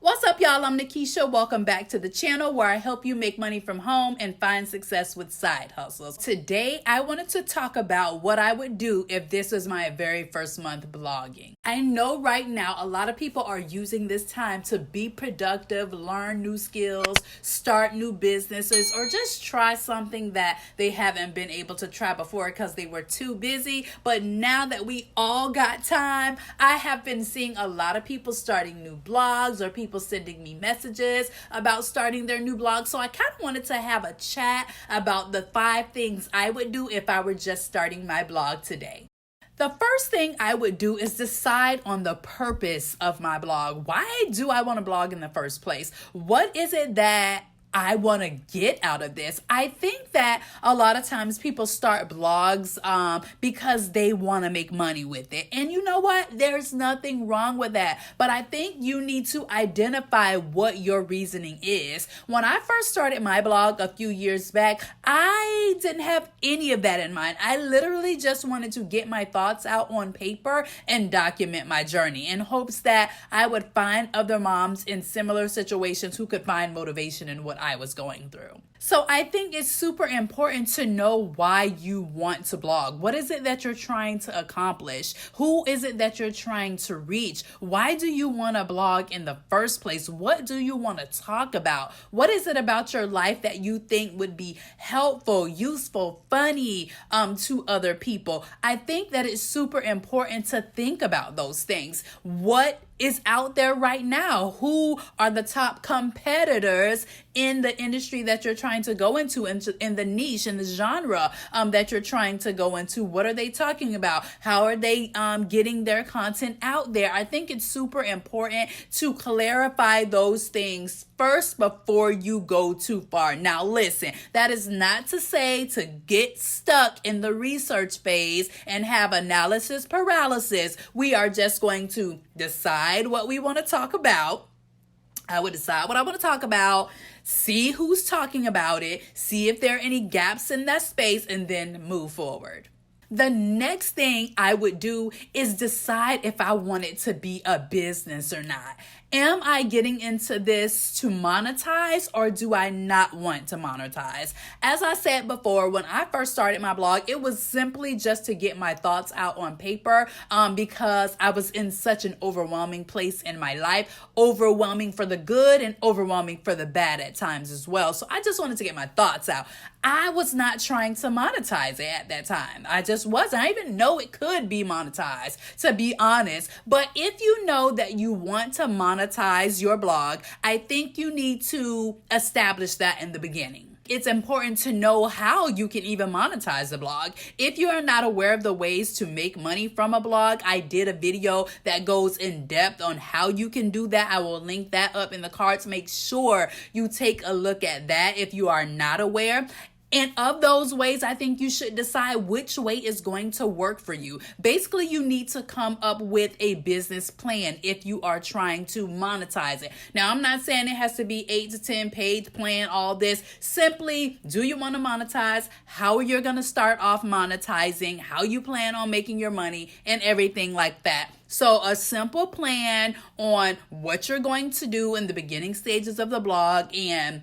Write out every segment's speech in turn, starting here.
What's up, y'all? I'm Nikisha. Welcome back to the channel where I help you make money from home and find success with side hustles. Today, I wanted to talk about what I would do if this was my very first month blogging. I know right now a lot of people are using this time to be productive, learn new skills, start new businesses, or just try something that they haven't been able to try before because they were too busy. But now that we all got time, I have been seeing a lot of people starting new blogs or people sending me messages about starting their new blog. So I kind of wanted to have a chat about the 5 things I would do if I were just starting my blog today. The first thing I would do is decide on the purpose of my blog. Why do I want to blog in the first place? What is it that I want to get out of this? I think that a lot of times people start blogs because they want to make money with it. And you know what? There's nothing wrong with that. But I think you need to identify what your reasoning is. When I first started my blog a few years back, I didn't have any of that in mind. I literally just wanted to get my thoughts out on paper and document my journey in hopes that I would find other moms in similar situations who could find motivation in what I was going through. So I think it's super important to know why you want to blog. What is it that you're trying to accomplish? Who is it that you're trying to reach? Why do you want to blog in the first place? What do you want to talk about? What is it about your life that you think would be helpful, useful, funny to other people? I think that it's super important to think about those things. What is out there right now? Who are the top competitors in the industry that you're trying to go into, in the niche, in the genre that you're trying to go into? What are they talking about? How are they getting their content out there? I think it's super important to clarify those things first before you go too far. Now, listen, that is not to say to get stuck in the research phase and have analysis paralysis. We are just going to decide what we want to talk about. I would decide what I want to talk about, see who's talking about it, see if there are any gaps in that space, and then move forward. The next thing I would do is decide if I want it to be a business or not. Am I getting into this to monetize, or do I not want to monetize? As I said before, when I first started my blog, it was simply just to get my thoughts out on paper because I was in such an overwhelming place in my life, overwhelming for the good and overwhelming for the bad at times as well. So I just wanted to get my thoughts out. I was not trying to monetize it at that time. I just wasn't. I didn't even know it could be monetized, to be honest. But if you know that you want to monetize your blog, I think you need to establish that in the beginning. It's important to know how you can even monetize a blog. If you are not aware of the ways to make money from a blog, I did a video that goes in depth on how you can do that. I will link that up in the cards. Make sure you take a look at that if you are not aware. And of those ways, I think you should decide which way is going to work for you. Basically, you need to come up with a business plan if you are trying to monetize it. Now, I'm not saying it has to be 8 to 10 page plan, all this. Simply, do you want to monetize? How you're going to start off monetizing? How you plan on making your money and everything like that. So a simple plan on what you're going to do in the beginning stages of the blog and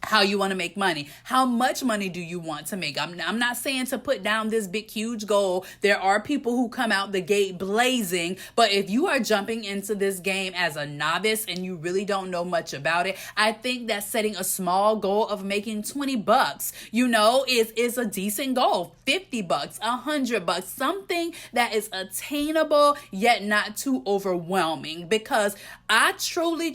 how you want to make money. How much money do you want to make? I'm not saying to put down this big, huge goal. There are people who come out the gate blazing, but if you are jumping into this game as a novice and you really don't know much about it, I think that setting a small goal of making $20, is a decent goal. $50, $100, something that is attainable yet not too overwhelming, because I truly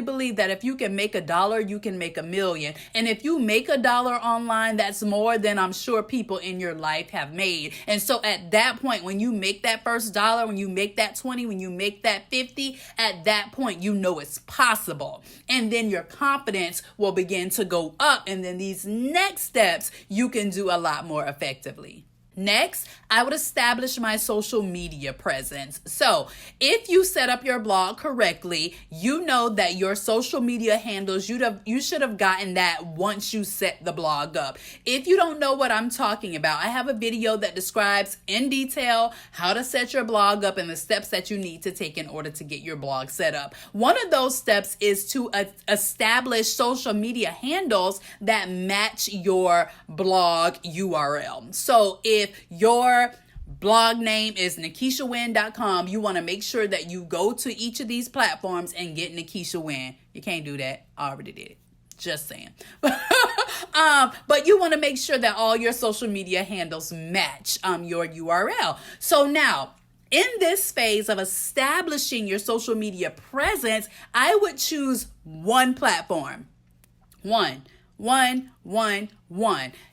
believe that if you can make $1, you can make $1 million. And if you make $1 online, that's more than I'm sure people in your life have made. And so at that point, when you make that first dollar, when you make that 20, when you make that 50, at that point, you know it's possible. And then your confidence will begin to go up. And then these next steps, you can do a lot more effectively. Next, I would establish my social media presence. So if you set up your blog correctly, you know that your social media handles, you should have gotten that once you set the blog up. If you don't know what I'm talking about, I have a video that describes in detail how to set your blog up and the steps that you need to take in order to get your blog set up. One of those steps is to establish social media handles that match your blog URL. So if your blog name is NikishaWin.com, you want to make sure that you go to each of these platforms and get Nikisha Win. You can't do that. I already did it. Just saying. But you want to make sure that all your social media handles match your URL. So now, in this phase of establishing your social media presence, I would choose one platform. One.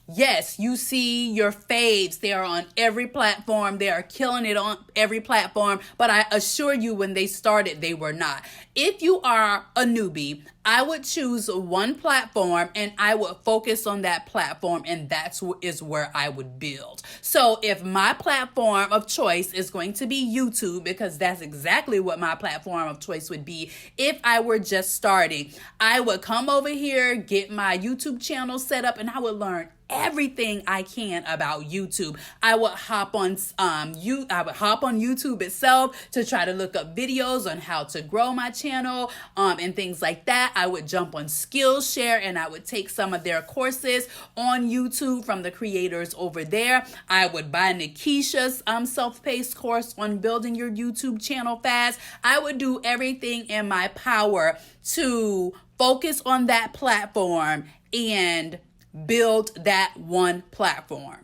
Yes, you see your faves. They are on every platform. They are killing it on every platform. But I assure you, when they started, they were not. If you are a newbie, I would choose one platform and I would focus on that platform, and that is where I would build. So if my platform of choice is going to be YouTube, because that's exactly what my platform of choice would be if I were just starting, I would come over here, get my YouTube channel set up, and I would learn everything I can about YouTube. I would hop on YouTube itself to try to look up videos on how to grow my channel and things like that. I would jump on Skillshare and I would take some of their courses on YouTube from the creators over there. I would buy Nikisha's self-paced course on building your YouTube channel fast. I would do everything in my power to focus on that platform and build that one platform.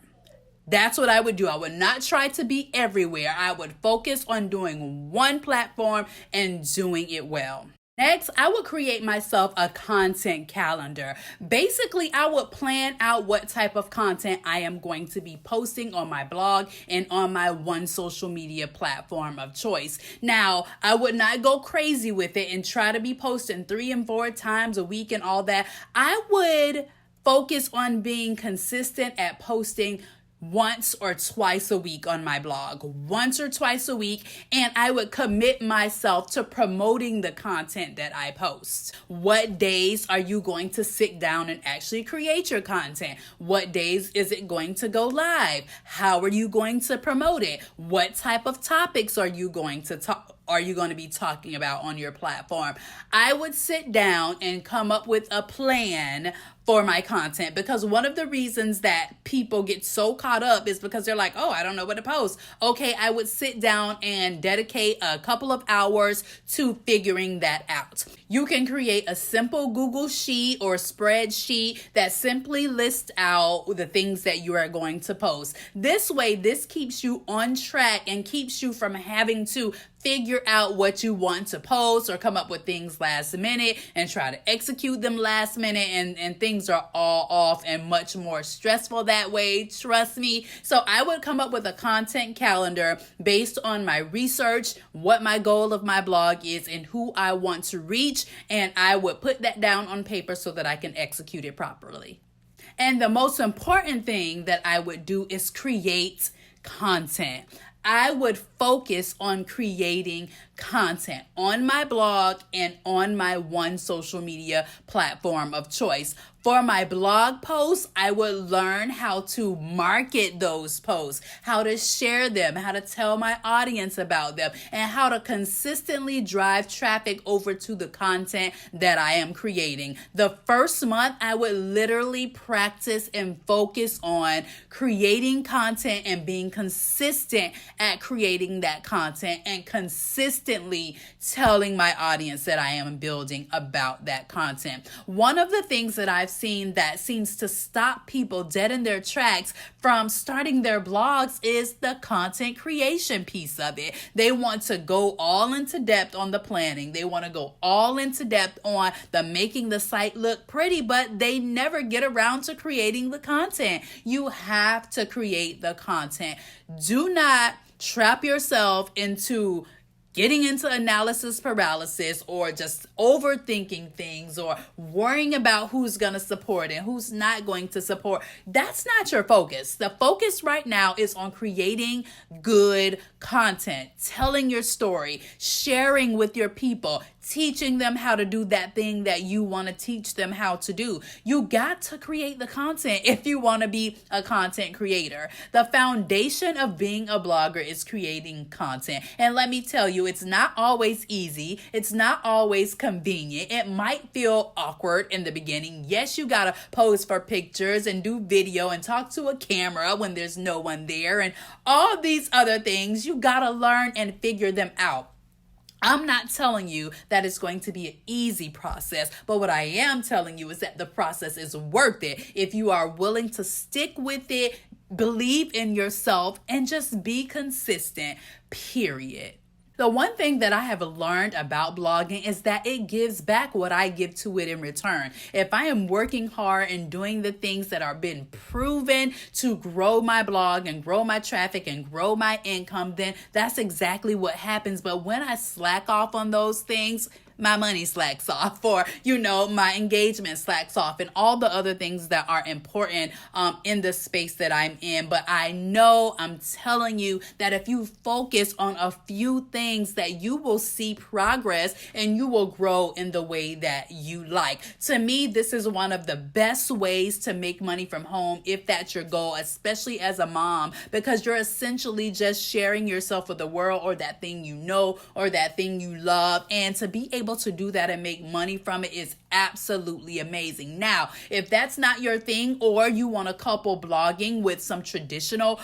That's what I would do. I would not try to be everywhere. I would focus on doing one platform and doing it well. Next, I would create myself a content calendar. Basically, I would plan out what type of content I am going to be posting on my blog and on my one social media platform of choice. Now, I would not go crazy with it and try to be posting 3 and 4 times a week and all that. I would focus on being consistent at posting once or twice a week on my blog, once or twice a week, and I would commit myself to promoting the content that I post. What days are you going to sit down and actually create your content? What days is it going to go live? How are you going to promote it? What type of topics are you going to be talking about on your platform? I would sit down and come up with a plan for my content, because one of the reasons that people get so caught up is because they're like, oh, I don't know what to post. Okay, I would sit down and dedicate a couple of hours to figuring that out. You can create a simple Google Sheet or spreadsheet that simply lists out the things that you are going to post. This way, this keeps you on track and keeps you from having to figure out what you want to post or come up with things last minute and try to execute them last minute, and things are all off and much more stressful that way. Trust me. So I would come up with a content calendar based on my research, what my goal of my blog is, and who I want to reach, and I would put that down on paper so that I can execute it properly. And the most important thing that I would do is create content. I would focus on creating content on my blog and on my one social media platform of choice. For my blog posts, I would learn how to market those posts, how to share them, how to tell my audience about them, and how to consistently drive traffic over to the content that I am creating. The first month, I would literally practice and focus on creating content and being consistent at creating that content and consistently telling my audience that I am building about that content. One of the things that I've seen that seems to stop people dead in their tracks from starting their blogs is the content creation piece of it. They want to go all into depth on the planning. They want to go all into depth on the making the site look pretty, but they never get around to creating the content. You have to create the content. Do not trap yourself into getting into analysis paralysis or just overthinking things or worrying about who's going to support and who's not going to support. That's not your focus. The focus right now is on creating good content, telling your story, sharing with your people, teaching them how to do that thing that you want to teach them how to do. You got to create the content if you want to be a content creator. The foundation of being a blogger is creating content. And let me tell you, it's not always easy. It's not always convenient. It might feel awkward in the beginning. Yes, you got to pose for pictures and do video and talk to a camera when there's no one there and all these other things. You got to learn and figure them out. I'm not telling you that it's going to be an easy process, but what I am telling you is that the process is worth it if you are willing to stick with it, believe in yourself, and just be consistent, period. The one thing that I have learned about blogging is that it gives back what I give to it in return. If I am working hard and doing the things that are being proven to grow my blog and grow my traffic and grow my income, then that's exactly what happens. But when I slack off on those things, my money slacks off, or my engagement slacks off, and all the other things that are important in the space that I'm in. But I'm telling you that if you focus on a few things, that you will see progress and you will grow in the way that you like. To me, this is one of the best ways to make money from home if that's your goal, especially as a mom, because you're essentially just sharing yourself with the world, or that thing or that thing you love, and to be able to do that and make money from it is absolutely amazing. Now, if that's not your thing, or you want to couple blogging with some traditional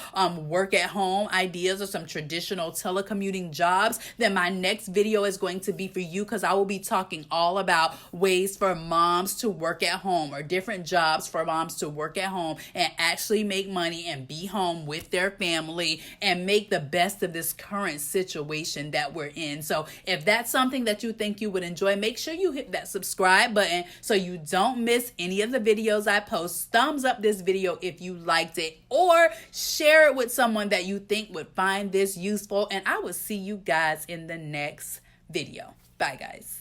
work at home ideas or some traditional telecommuting jobs, then my next video is going to be for you, because I will be talking all about ways for moms to work at home, or different jobs for moms to work at home and actually make money and be home with their family and make the best of this current situation that we're in. So if that's something that you think you would enjoy, make sure you hit that subscribe button so you don't miss any of the videos I post. Thumbs up this video if you liked it, or share it with someone that you think would find this useful. And I will see you guys in the next video. Bye, guys.